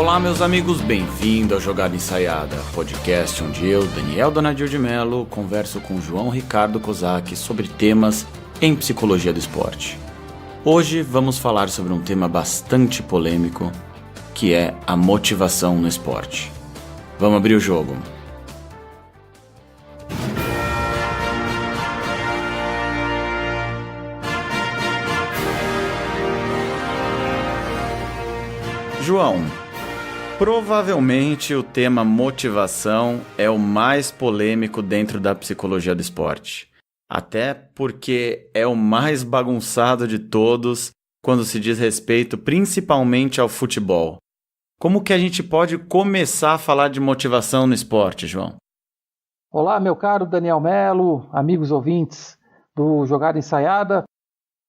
Olá, meus amigos, bem-vindo ao Jogada Ensaiada, podcast onde eu, Daniel Donadil de Mello, converso com João Ricardo Kozak sobre temas em psicologia do esporte. Hoje vamos falar sobre um tema bastante polêmico, que é a motivação no esporte. Vamos abrir o jogo. João, provavelmente o tema motivação é o mais polêmico dentro da psicologia do esporte. Até porque é o mais bagunçado de todos quando se diz respeito principalmente ao futebol. Como que a gente pode começar a falar de motivação no esporte, João? Olá, meu caro Daniel Mello, amigos ouvintes do Jogada Ensaiada.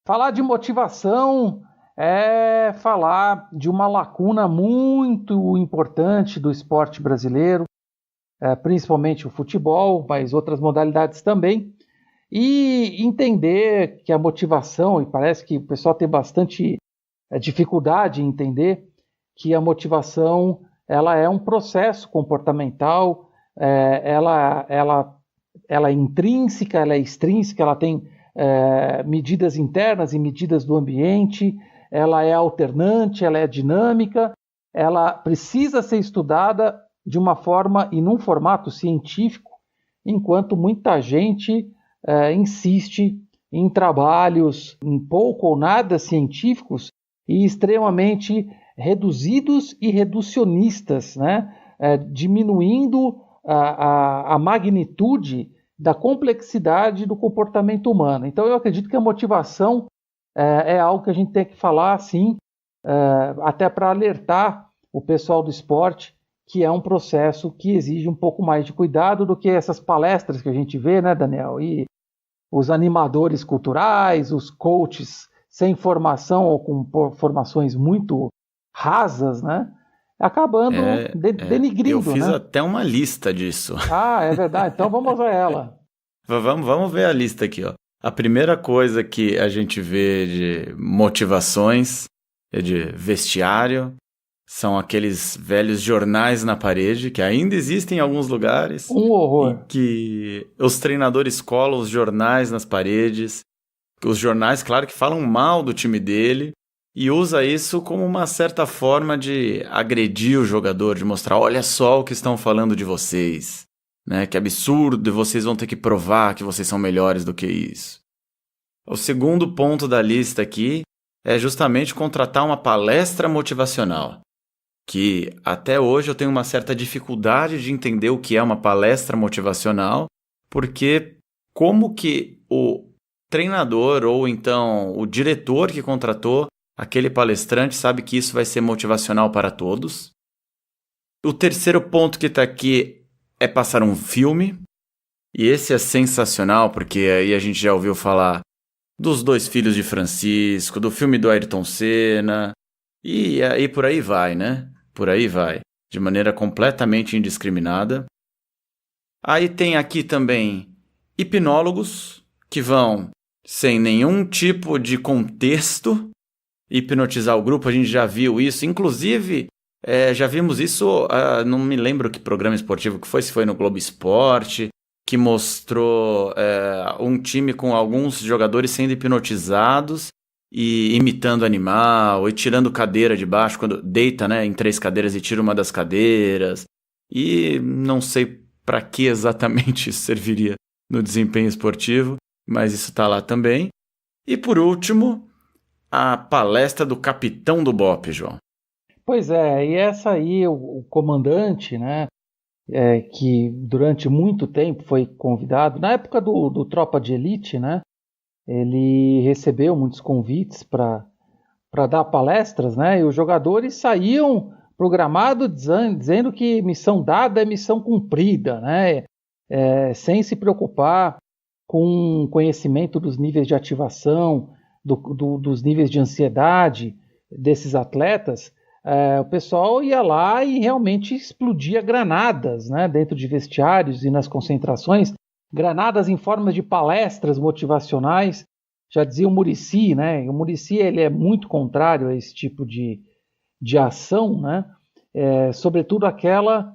Falar de motivação é falar de uma lacuna muito importante do esporte brasileiro, principalmente o futebol, mas outras modalidades também, e entender que a motivação, e parece que o pessoal tem bastante dificuldade em entender que a motivação ela é um processo comportamental, ela é intrínseca, ela é extrínseca, ela tem medidas internas e medidas do ambiente, ela é alternante, ela é dinâmica, ela precisa ser estudada de uma forma e num formato científico, enquanto muita gente insiste em trabalhos pouco ou nada científicos e extremamente reduzidos e reducionistas, né? Diminuindo a magnitude da complexidade do comportamento humano. Então eu acredito que a motivação é algo que a gente tem que falar assim, até para alertar o pessoal do esporte que é um processo que exige um pouco mais de cuidado do que essas palestras que a gente vê, né, Daniel? E os animadores culturais, os coaches sem formação ou com formações muito rasas, né? Acabando denigrindo. Eu fiz né? até uma lista disso. Ah, é verdade. Então vamos ver ela. Vamos ver a lista aqui, ó. A primeira coisa que a gente vê de motivações, de vestiário, são aqueles velhos jornais na parede, que ainda existem em alguns lugares. Um horror. E que os treinadores colam os jornais nas paredes. Os jornais, claro, que falam mal do time dele. E usa isso como uma certa forma de agredir o jogador, de mostrar, olha só o que estão falando de vocês. Né? Que absurdo, vocês vão ter que provar que vocês são melhores do que isso. O segundo ponto da lista aqui é justamente contratar uma palestra motivacional, que até hoje eu tenho uma certa dificuldade de entender o que é uma palestra motivacional, porque como que o treinador ou então o diretor que contratou aquele palestrante sabe que isso vai ser motivacional para todos? O terceiro ponto que está aqui é passar um filme, e esse é sensacional, porque aí a gente já ouviu falar dos Dois Filhos de Francisco, do filme do Ayrton Senna, e aí por aí vai, né? Por aí vai, de maneira completamente indiscriminada. Aí tem aqui também hipnólogos, que vão, sem nenhum tipo de contexto, hipnotizar o grupo. A gente já viu isso, inclusive já vimos isso, não me lembro que programa esportivo que foi, se foi no Globo Esporte, que mostrou um time com alguns jogadores sendo hipnotizados e imitando animal, e tirando cadeira de baixo, quando deita, né, em 3 cadeiras e tira uma das cadeiras. E não sei para que exatamente isso serviria no desempenho esportivo, mas isso está lá também. E por último, a palestra do capitão do BOPE, João. Pois é, e essa aí, o comandante, né, que durante muito tempo foi convidado, na época do Tropa de Elite, né, ele recebeu muitos convites para dar palestras, né, e os jogadores saíam programados dizendo que missão dada é missão cumprida, né, sem se preocupar com o conhecimento dos níveis de ativação, dos níveis de ansiedade desses atletas. O pessoal ia lá e realmente explodia granadas, né, dentro de vestiários e nas concentrações, granadas em forma de palestras motivacionais. Já dizia o Muricy, né? O Muricy ele é muito contrário a esse tipo de ação, né? sobretudo aquela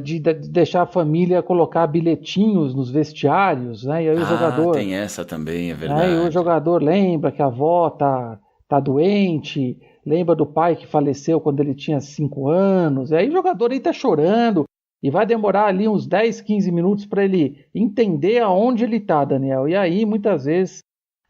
de deixar a família colocar bilhetinhos nos vestiários, né? E aí o jogador tem essa também, é e o verdade. jogador lembra que a avó tá doente, lembra do pai que faleceu quando ele tinha 5 anos, e aí o jogador aí tá chorando, e vai demorar ali uns 10, 15 minutos para ele entender aonde ele tá, Daniel. E aí, muitas vezes,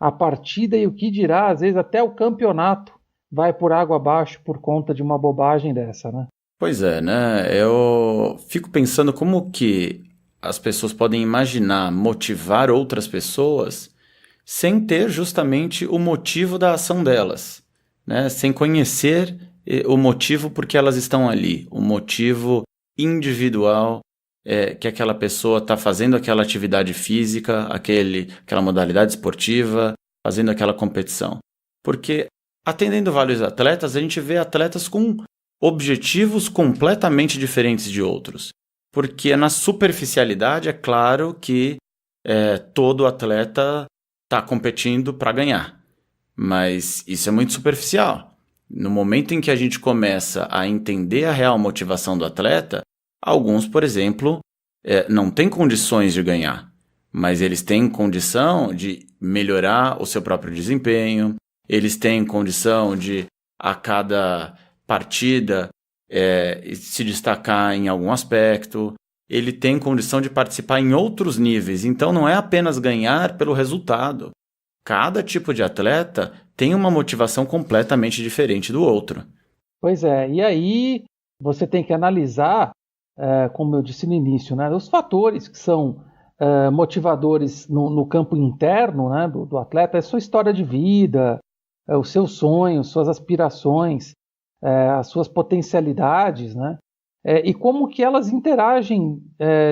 a partida e o que dirá, às vezes até o campeonato vai por água abaixo por conta de uma bobagem dessa, né? Pois é, né? Eu fico pensando como que as pessoas podem imaginar motivar outras pessoas sem ter justamente o motivo da ação delas, né? Sem conhecer o motivo por que elas estão ali, o motivo individual que aquela pessoa está fazendo aquela atividade física, aquela modalidade esportiva, fazendo aquela competição. Porque atendendo vários atletas, a gente vê atletas com objetivos completamente diferentes de outros. Porque na superficialidade é claro que todo atleta está competindo para ganhar. Mas isso é muito superficial. No momento em que a gente começa a entender a real motivação do atleta, alguns, por exemplo, não têm condições de ganhar, mas eles têm condição de melhorar o seu próprio desempenho, eles têm condição de, a cada partida, se destacar em algum aspecto, ele tem condição de participar em outros níveis. Então não é apenas ganhar pelo resultado. Cada tipo de atleta tem uma motivação completamente diferente do outro. Pois é, e aí você tem que analisar, como eu disse no início, né, os fatores que são motivadores no campo interno, né, do atleta, é sua história de vida, os seus sonhos, suas aspirações, as suas potencialidades, né, e como que elas interagem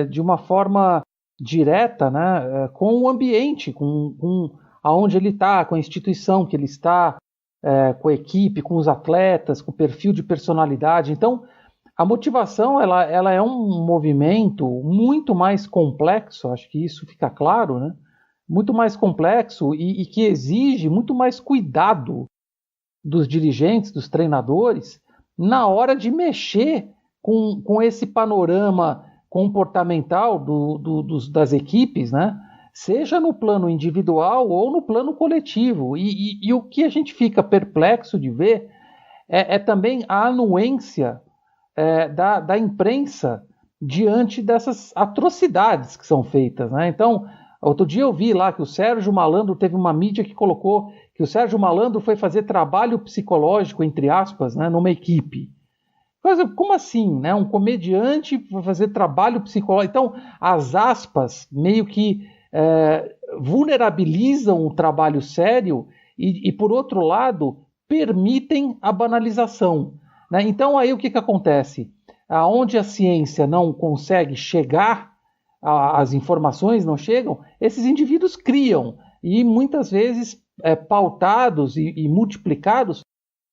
de uma forma direta, né, com o ambiente, com aonde ele está, com a instituição que ele está, com a equipe, com os atletas, com o perfil de personalidade. Então, a motivação ela é um movimento muito mais complexo, acho que isso fica claro, né? Muito mais complexo e que exige muito mais cuidado dos dirigentes, dos treinadores, na hora de mexer com esse panorama comportamental das equipes, né? Seja no plano individual ou no plano coletivo. E o que a gente fica perplexo de ver é também a anuência da imprensa diante dessas atrocidades que são feitas, né? Então, outro dia eu vi lá que o Sérgio Malandro, teve uma mídia que colocou que o Sérgio Malandro foi fazer trabalho psicológico, entre aspas, né, numa equipe. Como assim, né? Um comediante foi fazer trabalho psicológico. Então, as aspas meio que vulnerabilizam o trabalho sério e, por outro lado, permitem a banalização, né? Então, aí o que acontece? Aonde a ciência não consegue chegar, as informações não chegam, esses indivíduos criam, e muitas vezes pautados e multiplicados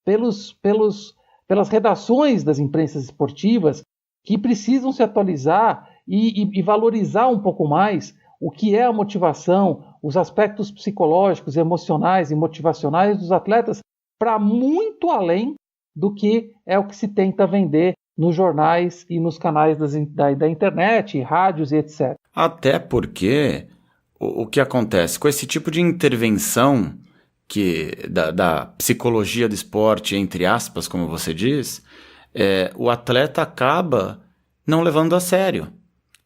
pelas redações das imprensas esportivas, que precisam se atualizar e valorizar um pouco mais o que é a motivação, os aspectos psicológicos, emocionais e motivacionais dos atletas, para muito além do que é o que se tenta vender nos jornais e nos canais da internet, rádios e etc. Até porque o que acontece com esse tipo de intervenção da psicologia do esporte, entre aspas, como você diz, o atleta acaba não levando a sério.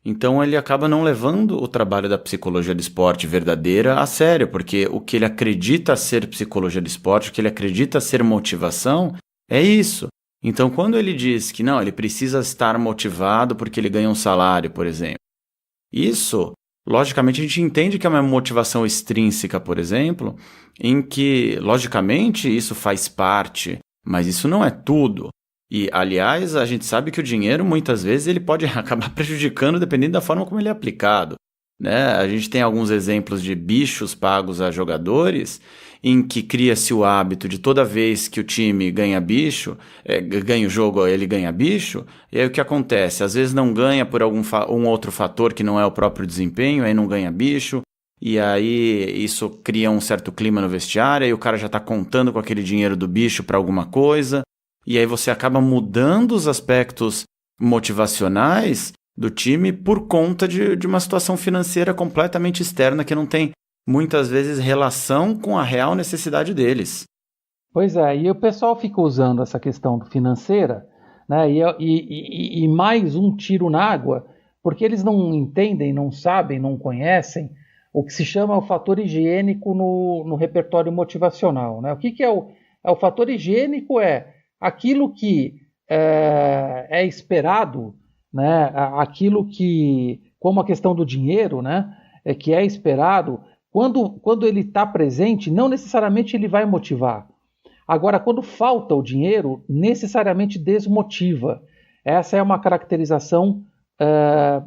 Então ele acaba não levando o trabalho da psicologia do esporte verdadeira a sério, porque o que ele acredita ser psicologia do esporte, o que ele acredita ser motivação, é isso. Então quando ele diz que não, ele precisa estar motivado porque ele ganha um salário, por exemplo, isso, logicamente, a gente entende que é uma motivação extrínseca, por exemplo, em que, logicamente, isso faz parte, mas isso não é tudo. E, aliás, a gente sabe que o dinheiro, muitas vezes, ele pode acabar prejudicando dependendo da forma como ele é aplicado, né? A gente tem alguns exemplos de bichos pagos a jogadores, em que cria-se o hábito de toda vez que o time ganha bicho, ganha o jogo, ele ganha bicho, e aí o que acontece? Às vezes não ganha por um outro fator que não é o próprio desempenho, aí não ganha bicho, e aí isso cria um certo clima no vestiário, aí o cara já está contando com aquele dinheiro do bicho para alguma coisa, e aí você acaba mudando os aspectos motivacionais do time por conta de uma situação financeira completamente externa que não tem, muitas vezes, relação com a real necessidade deles. Pois é, e o pessoal fica usando essa questão financeira, né, e mais um tiro na água, porque eles não entendem, não sabem, não conhecem o que se chama o fator higiênico no repertório motivacional. Né? O que é o fator higiênico? É aquilo que é esperado, né? Aquilo que, como a questão do dinheiro, né? Que é esperado, quando ele está presente, não necessariamente ele vai motivar. Agora, quando falta o dinheiro, necessariamente desmotiva. Essa é uma caracterização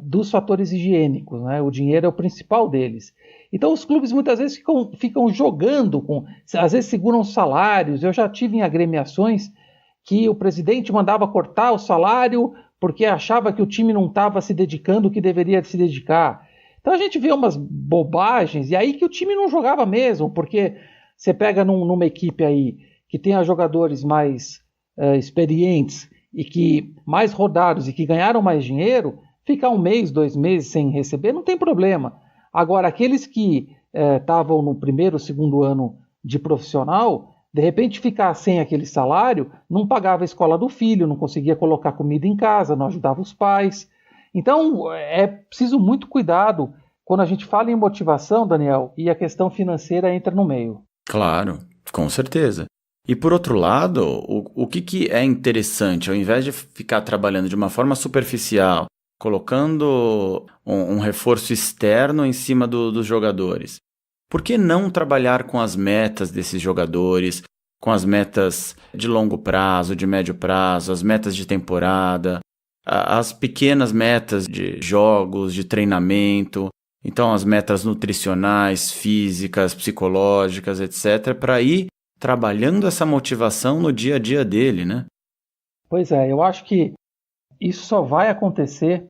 dos fatores higiênicos, né? O dinheiro é o principal deles. Então os clubes muitas vezes ficam jogando, às vezes seguram salários. Eu já tive em agremiações que o presidente mandava cortar o salário porque achava que o time não estava se dedicando o que deveria se dedicar. Então a gente vê umas bobagens, e aí que o time não jogava mesmo, porque você pega numa equipe aí que tenha jogadores mais experientes e que mais rodados e que ganharam mais dinheiro, ficar 1 mês, 2 meses sem receber, não tem problema. Agora, aqueles que estavam no primeiro, segundo ano de profissional, de repente ficar sem aquele salário, não pagava a escola do filho, não conseguia colocar comida em casa, não ajudava os pais. Então, é preciso muito cuidado quando a gente fala em motivação, Daniel, e a questão financeira entra no meio. Claro, com certeza. E por outro lado, o que é interessante, ao invés de ficar trabalhando de uma forma superficial, colocando um reforço externo em cima dos jogadores, por que não trabalhar com as metas desses jogadores, com as metas de longo prazo, de médio prazo, as metas de temporada, as pequenas metas de jogos, de treinamento, então as metas nutricionais, físicas, psicológicas, etc., para ir trabalhando essa motivação no dia a dia dele, né? Pois é, eu acho que isso só vai acontecer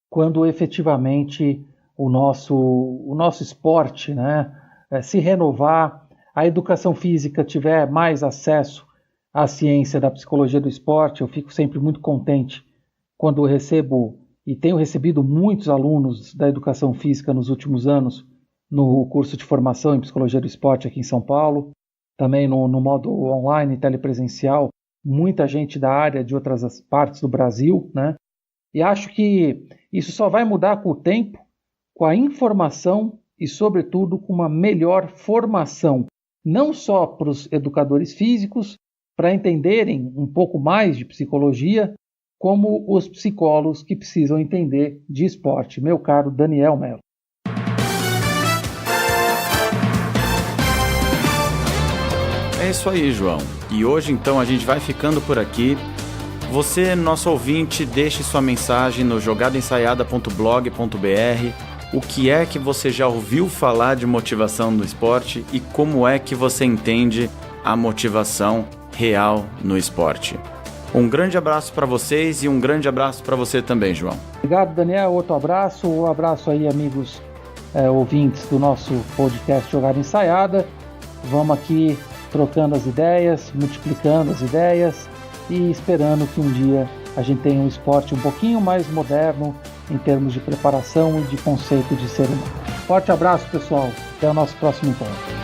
quando efetivamente o nosso esporte, né, se renovar, a educação física tiver mais acesso à ciência da psicologia do esporte. Eu fico sempre muito contente quando eu recebo, e tenho recebido muitos alunos da educação física nos últimos anos, no curso de formação em psicologia do esporte aqui em São Paulo, também no modo online, telepresencial, muita gente da área de outras partes do Brasil, né? E acho que isso só vai mudar com o tempo, com a informação e, sobretudo, com uma melhor formação, não só para os educadores físicos, para entenderem um pouco mais de psicologia, como os psicólogos que precisam entender de esporte. Meu caro Daniel Mello. É isso aí, João. E hoje, então, a gente vai ficando por aqui. Você, nosso ouvinte, deixe sua mensagem no jogadaensaiada.blog.br. O que é que você já ouviu falar de motivação no esporte e como é que você entende a motivação real no esporte? Um grande abraço para vocês e um grande abraço para você também, João. Obrigado, Daniel. Outro abraço. Um abraço aí, amigos ouvintes do nosso podcast Jogada Ensaiada. Vamos aqui trocando as ideias, multiplicando as ideias e esperando que um dia a gente tenha um esporte um pouquinho mais moderno em termos de preparação e de conceito de ser humano. Forte abraço, pessoal. Até o nosso próximo encontro.